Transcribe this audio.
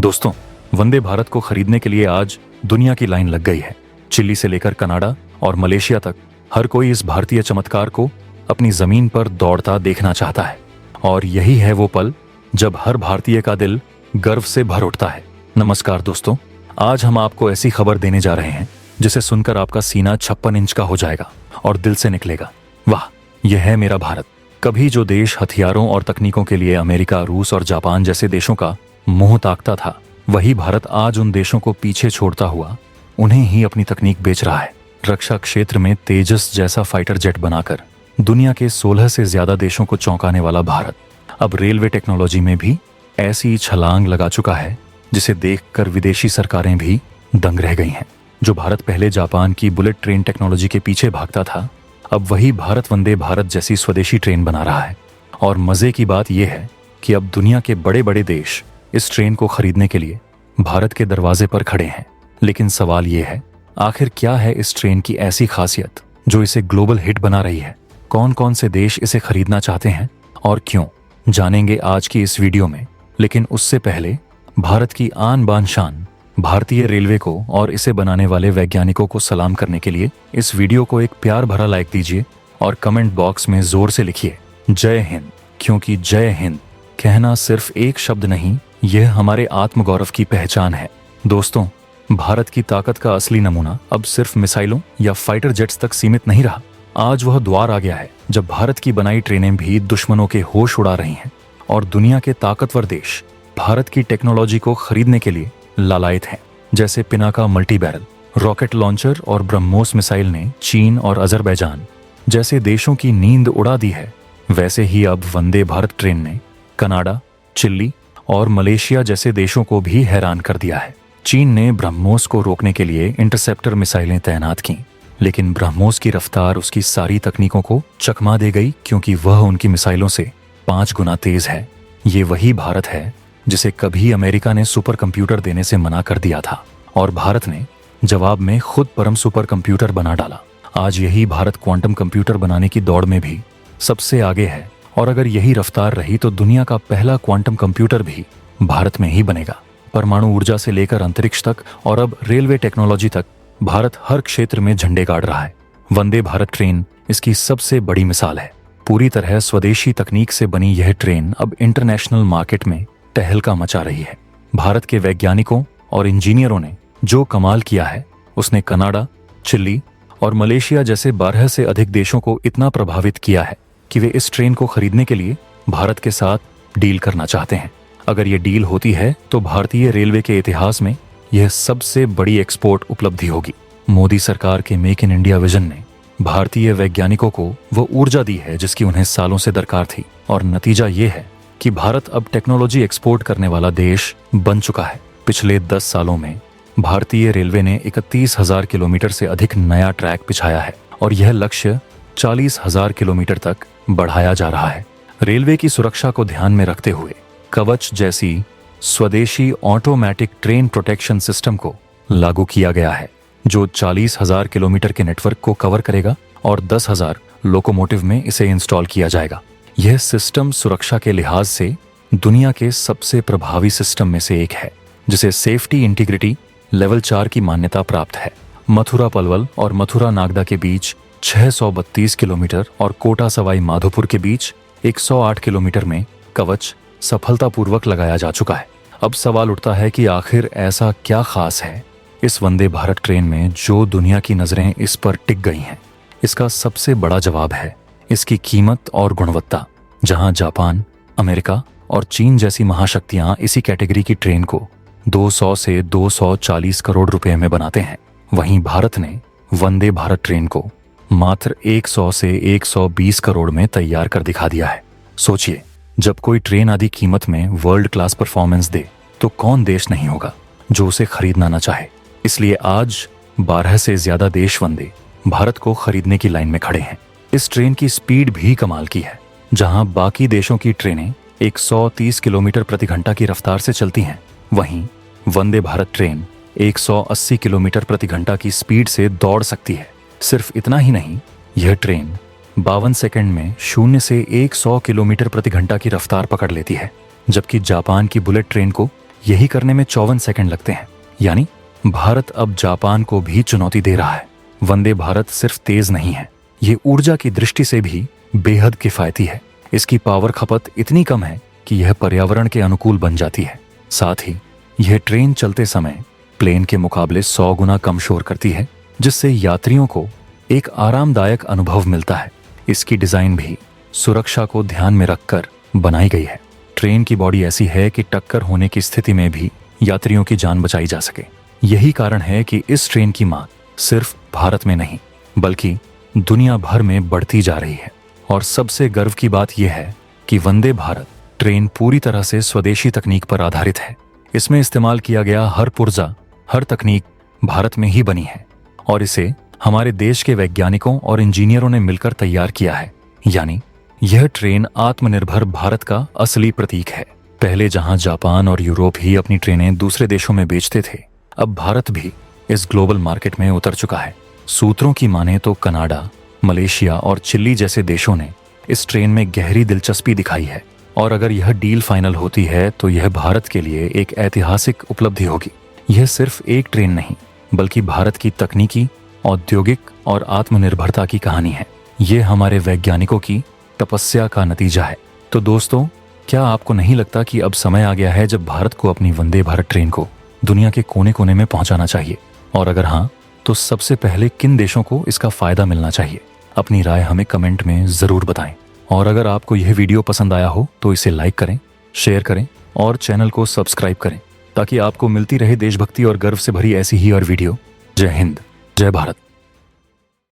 दोस्तों, वंदे भारत को खरीदने के लिए आज दुनिया की लाइन लग गई है। चिली से लेकर कनाडा और मलेशिया तक हर कोई इस भारतीय चमत्कार को अपनी जमीन पर दौड़ता देखना चाहता है। और यही है वो पल जब हर भारतीय का दिल गर्व से भर उठता है। नमस्कार दोस्तों, आज हम आपको ऐसी खबर देने जा रहे हैं जिसे सुनकर आपका सीना 56 इंच का हो जाएगा और दिल से निकलेगा, वाह, यह है मेरा भारत। कभी जो देश हथियारों और तकनीकों के लिए अमेरिका, रूस और जापान जैसे देशों का मुंह ताकता था, वही भारत आज उन देशों को पीछे छोड़ता हुआ उन्हें ही अपनी तकनीक बेच रहा है। रक्षा क्षेत्र में तेजस जैसा फाइटर जेट बनाकर दुनिया के 16 से ज्यादा देशों को चौंकाने वाला भारत अब रेलवे टेक्नोलॉजी में भी ऐसी छलांग लगा चुका है जिसे देखकर विदेशी सरकारें भी दंग रह गई हैं। जो भारत पहले जापान की बुलेट ट्रेन टेक्नोलॉजी के पीछे भागता था, अब वही भारत वंदे भारत जैसी स्वदेशी ट्रेन बना रहा है। और मजे की बात यह है कि अब दुनिया के बड़े बड़े देश इस ट्रेन को खरीदने के लिए भारत के दरवाजे पर खड़े हैं। लेकिन सवाल यह है, आखिर क्या है इस ट्रेन की ऐसी खासियत जो इसे ग्लोबल हिट बना रही है? कौन कौन से देश इसे खरीदना चाहते हैं और क्यों, जानेंगे आज की इस वीडियो में। लेकिन उससे पहले भारत की आन बान शान भारतीय रेलवे को और इसे बनाने वाले वैज्ञानिकों को सलाम करने के लिए इस वीडियो को एक प्यार भरा लाइक दीजिए और कमेंट बॉक्स में जोर से लिखिए जय हिंद, क्योंकि जय हिंद कहना सिर्फ एक शब्द नहीं, यह हमारे आत्मगौरव की पहचान है। दोस्तों, भारत की ताकत का असली नमूना अब सिर्फ मिसाइलों या फाइटर जेट्स तक सीमित नहीं रहा। आज वह द्वार आ गया है जब भारत की बनाई ट्रेनें भी दुश्मनों के होश उड़ा रही हैं और दुनिया के ताकतवर देश भारत की टेक्नोलॉजी को खरीदने के लिए लालायित हैं। जैसे Pinaka multi barrel rocket launcher और ब्रह्मोस मिसाइल ने चीन और अजरबैजान जैसे देशों की नींद उड़ा दी है, वैसे ही अब वंदे भारत ट्रेन ने कनाडा, चिली और मलेशिया जैसे देशों को भी हैरान कर दिया है। चीन ने ब्रह्मोस को रोकने के लिए इंटरसेप्टर मिसाइलें तैनात की, लेकिन ब्रह्मोस की रफ्तार उसकी सारी तकनीकों को चकमा दे गई, क्योंकि वह उनकी मिसाइलों से 5 गुना तेज है। ये वही भारत है जिसे कभी अमेरिका ने सुपर कंप्यूटर देने से मना कर दिया था और भारत ने जवाब में खुद परम सुपर कंप्यूटर बना डाला। आज यही भारत क्वांटम कंप्यूटर बनाने की दौड़ में भी सबसे आगे है और अगर यही रफ्तार रही तो दुनिया का पहला क्वांटम कंप्यूटर भी भारत में ही बनेगा। परमाणु ऊर्जा से लेकर अंतरिक्ष तक और अब रेलवे टेक्नोलॉजी तक भारत हर क्षेत्र में झंडे गाड़ रहा है। वंदे भारत ट्रेन इसकी सबसे बड़ी मिसाल है। पूरी तरह स्वदेशी तकनीक से बनी यह ट्रेन अब इंटरनेशनल मार्केट में तहलका मचा रही है। भारत के वैज्ञानिकों और इंजीनियरों ने जो कमाल किया है, उसने कनाडा, चिली और मलेशिया जैसे 12 से अधिक देशों को इतना प्रभावित किया है कि वे इस ट्रेन को खरीदने के लिए भारत के साथ डील करना चाहते हैं। अगर ये डील होती है तो भारतीय रेलवे के इतिहास में यह सबसे बड़ी एक्सपोर्ट उपलब्धि होगी। मोदी सरकार के मेक इन इंडिया विजन ने भारतीय वैज्ञानिकों को वो ऊर्जा दी है जिसकी उन्हें सालों से दरकार थी और नतीजा ये है कि भारत अब टेक्नोलॉजी एक्सपोर्ट करने वाला देश बन चुका है। पिछले 10 सालों में भारतीय रेलवे ने 31,000 किलोमीटर से अधिक नया ट्रैक बिछाया है और यह लक्ष्य 40,000 किलोमीटर तक बढ़ाया जा रहा है। रेलवे की सुरक्षा को ध्यान में रखते हुए कवच जैसी स्वदेशी ऑटोमेटिक ट्रेन प्रोटेक्शन सिस्टम को लागू किया गया है, जो 40,000 किलोमीटर के नेटवर्क को कवर करेगा और 10,000 लोकोमोटिव में इसे इंस्टॉल किया जाएगा। यह सिस्टम सुरक्षा के लिहाज से दुनिया के सबसे प्रभावी सिस्टम में से एक है, जिसे सेफ्टी इंटीग्रिटी लेवल 4 की मान्यता प्राप्त है। मथुरा पलवल और मथुरा नागदा के बीच 632 किलोमीटर और कोटा सवाई माधोपुर के बीच 108 किलोमीटर में कवच सफलतापूर्वक लगाया जा चुका है। अब सवाल उठता है कि आखिर ऐसा क्या खास है इस वंदे भारत ट्रेन में जो दुनिया की नजरें इस पर टिक गई हैं? इसका सबसे बड़ा जवाब है इसकी कीमत और गुणवत्ता। जहां जापान, अमेरिका और चीन जैसी महाशक्तियां इसी कैटेगरी की ट्रेन को 200 से 240 करोड़ रुपए में बनाते हैं, वहीं भारत ने वंदे भारत ट्रेन को मात्र 100 से 120 करोड़ में तैयार कर दिखा दिया है। सोचिए, जब कोई ट्रेन आदि कीमत में वर्ल्ड क्लास परफॉर्मेंस दे तो कौन देश नहीं होगा जो उसे खरीदना न चाहे। इसलिए आज 12 से ज्यादा देश वंदे भारत को खरीदने की लाइन में खड़े हैं। इस ट्रेन की स्पीड भी कमाल की है। जहां बाकी देशों की ट्रेनें 130 किलोमीटर प्रति घंटा की रफ्तार से चलती हैं, वहीं वंदे भारत ट्रेन 180 किलोमीटर प्रति घंटा की स्पीड से दौड़ सकती है। सिर्फ इतना ही नहीं, यह ट्रेन 52 सेकंड में 0 से 100 किलोमीटर प्रति घंटा की रफ्तार पकड़ लेती है, जबकि जापान की बुलेट ट्रेन को यही करने में 54 सेकंड लगते हैं। यानी भारत अब जापान को भी चुनौती दे रहा है। वंदे भारत सिर्फ तेज नहीं है, ये ऊर्जा की दृष्टि से भी बेहद किफायती है। इसकी पावर खपत इतनी कम है कि यह पर्यावरण के अनुकूल बन जाती है। साथ ही यह ट्रेन चलते समय प्लेन के मुकाबले 100 गुना कम शोर करती है, जिससे यात्रियों को एक आरामदायक अनुभव मिलता है। इसकी डिजाइन भी सुरक्षा को ध्यान में रखकर बनाई गई है। ट्रेन की बॉडी ऐसी है कि टक्कर होने की स्थिति में भी यात्रियों की जान बचाई जा सके। यही कारण है कि इस ट्रेन की मांग सिर्फ भारत में नहीं बल्कि दुनिया भर में बढ़ती जा रही है। और सबसे गर्व की बात यह है कि वंदे भारत ट्रेन पूरी तरह से स्वदेशी तकनीक पर आधारित है। इसमें इस्तेमाल किया गया हर पुर्जा, हर तकनीक भारत में ही बनी है और इसे हमारे देश के वैज्ञानिकों और इंजीनियरों ने मिलकर तैयार किया है। यानी यह ट्रेन आत्मनिर्भर भारत का असली प्रतीक है। पहले जहां जापान और यूरोप ही अपनी ट्रेनें दूसरे देशों में बेचते थे, अब भारत भी इस ग्लोबल मार्केट में उतर चुका है। सूत्रों की माने तो कनाडा, मलेशिया और चिली जैसे देशों ने इस ट्रेन में गहरी दिलचस्पी दिखाई है और अगर यह डील फाइनल होती है तो यह भारत के लिए एक ऐतिहासिक उपलब्धि होगी। यह सिर्फ एक ट्रेन नहीं बल्कि भारत की तकनीकी, औद्योगिक और आत्मनिर्भरता की कहानी है। यह हमारे वैज्ञानिकों की तपस्या का नतीजा है। तो दोस्तों, क्या आपको नहीं लगता कि अब समय आ गया है जब भारत को अपनी वंदे भारत ट्रेन को दुनिया के कोने कोने में पहुंचाना चाहिए? और अगर हाँ, तो सबसे पहले किन देशों को इसका फायदा मिलना चाहिए? अपनी राय हमें कमेंट में जरूर बताएं। और अगर आपको यह वीडियो पसंद आया हो तो इसे लाइक करें, शेयर करें और चैनल को सब्सक्राइब करें ताकि आपको मिलती रहे देशभक्ति और गर्व से भरी ऐसी ही और वीडियो। जय हिंद, जय भारत।